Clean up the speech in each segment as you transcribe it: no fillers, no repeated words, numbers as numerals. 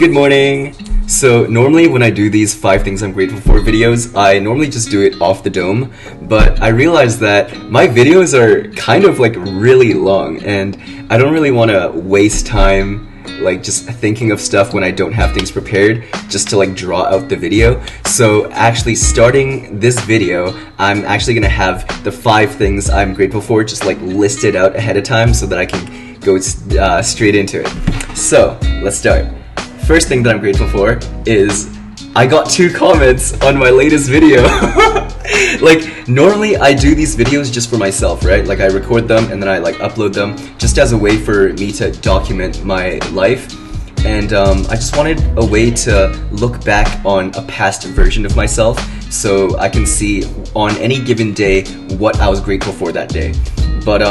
Good morning! So normally when I do these 5 things I'm grateful for videos, I normally just do it off the dome, but I realized that my videos are kind of like really long and I don't really want to waste time like just thinking of stuff when I don't have things prepared just to like draw out the video. So actually starting this video, I'm actually gonna have the 5 things I'm grateful for just like listed out ahead of time so that I can go straight into it. So let's start. First thing that I'm grateful for is I got 2 comments on my latest video. Like normally I do these videos just for myself, right? Like I record them and then I like upload them just as a way for me to document my life. And I just wanted a way to look back on a past version of myself so I can see on any given day what I was grateful for that day. But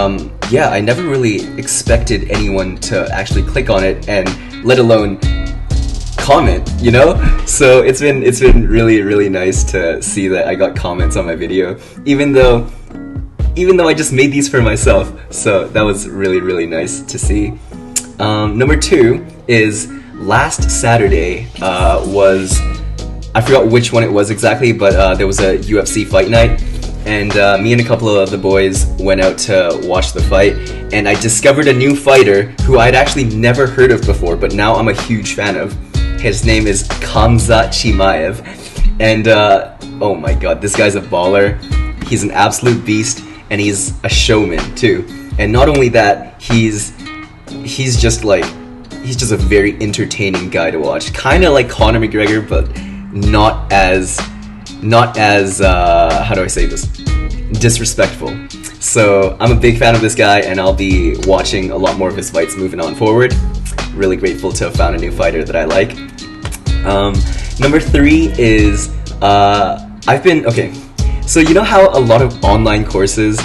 yeah, I never really expected anyone to actually click on it and let alone comment, you know? So it's been really nice to see that I got comments on my video, even though I just made these for myself. So that was really nice to see. Number 2 is last Saturday was, I forgot which one it was exactly, but there was a UFC fight night, and me and a couple of the boys went out to watch the fight, and I discovered a new fighter who I'd actually never heard of before, but now I'm a huge fan of. His name is Khamzat Chimaev, and oh my god, this guy's a baller. He's an absolute beast, and he's a showman too. And not only that, he's just a very entertaining guy to watch. Kind of like Conor McGregor, but not as how do I say this? Disrespectful. So I'm a big fan of this guy, and I'll be watching a lot more of his fights moving on forward. Really grateful to have found a new fighter that I like. Number 3 is okay. So you know how a lot of online courses,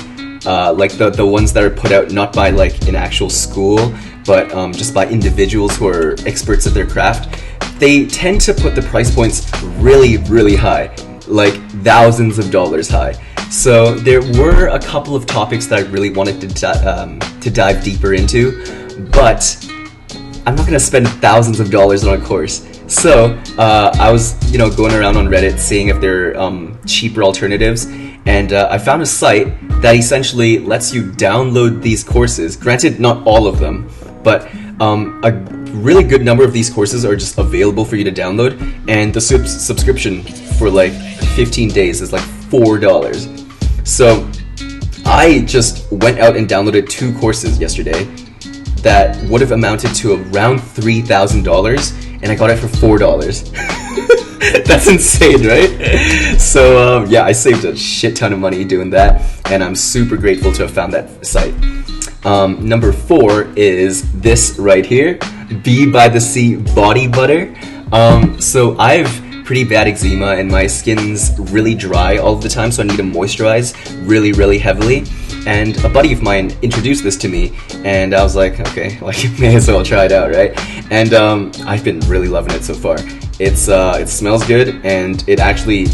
like the ones that are put out not by like an actual school, but just by individuals who are experts at their craft, they tend to put the price points really high, like thousands of dollars high. So there were a couple of topics that I really wanted to dive deeper into, but I'm not gonna spend thousands of dollars on a course. So I was, going around on Reddit seeing if there are cheaper alternatives, and I found a site that essentially lets you download these courses. Granted, not all of them, but a really good number of these courses are just available for you to download, and the subscription for like 15 days is like $4. So I just went out and downloaded 2 courses yesterday that would have amounted to around $3,000, and I got it for $4. That's insane, right? So yeah, I saved a shit ton of money doing that, and I'm super grateful to have found that site. Number 4 is this right here, Be by the Sea body butter. So I've pretty bad eczema and my skin's really dry all the time, so I need to moisturize really heavily. And a buddy of mine introduced this to me, and I was like, okay, like may as well try it out, right? And I've been really loving it so far. It smells good, and it actually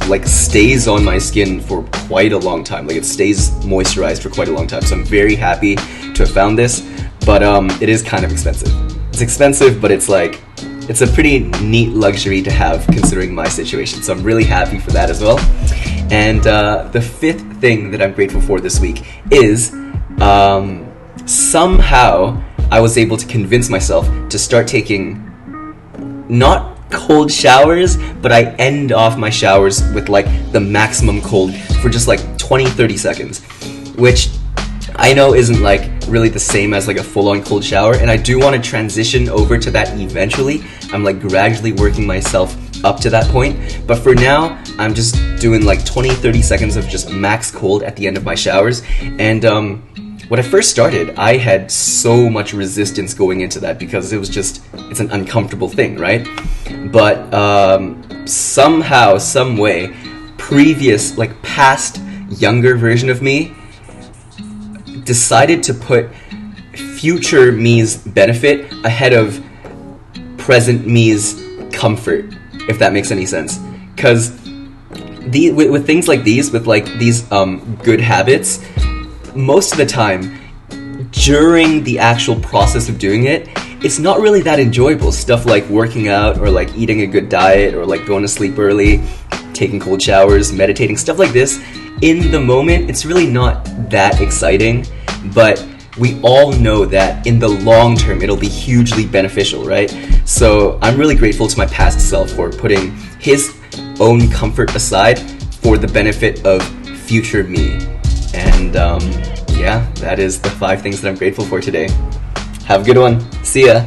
like stays on my skin for quite a long time. Like it stays moisturized for quite a long time. So I'm very happy to have found this, but it is kind of expensive. It's expensive, but it's a pretty neat luxury to have considering my situation. So I'm really happy for that as well. And the 5th thing that I'm grateful for this week is somehow I was able to convince myself to start taking not cold showers, but I end off my showers with like the maximum cold for just like 20-30 seconds, which I know isn't like really the same as like a full-on cold shower, and I do want to transition over to that eventually. I'm like gradually working myself up to that point, but for now I'm just doing like 20-30 seconds of just max cold at the end of my showers. And when I first started, I had so much resistance going into that because it's an uncomfortable thing, right? But somehow, some way, past younger version of me decided to put future me's benefit ahead of present me's comfort, if that makes any sense. Because with things like these, with like these good habits, most of the time during the actual process of doing it, it's not really that enjoyable. Stuff like working out, or like eating a good diet, or like going to sleep early, taking cold showers, meditating, stuff like this. In the moment, it's really not that exciting, but we all know that in the long term, it'll be hugely beneficial, right? So I'm really grateful to my past self for putting his own comfort aside for the benefit of future me. And yeah, that is the 5 things that I'm grateful for today. Have a good one. See ya.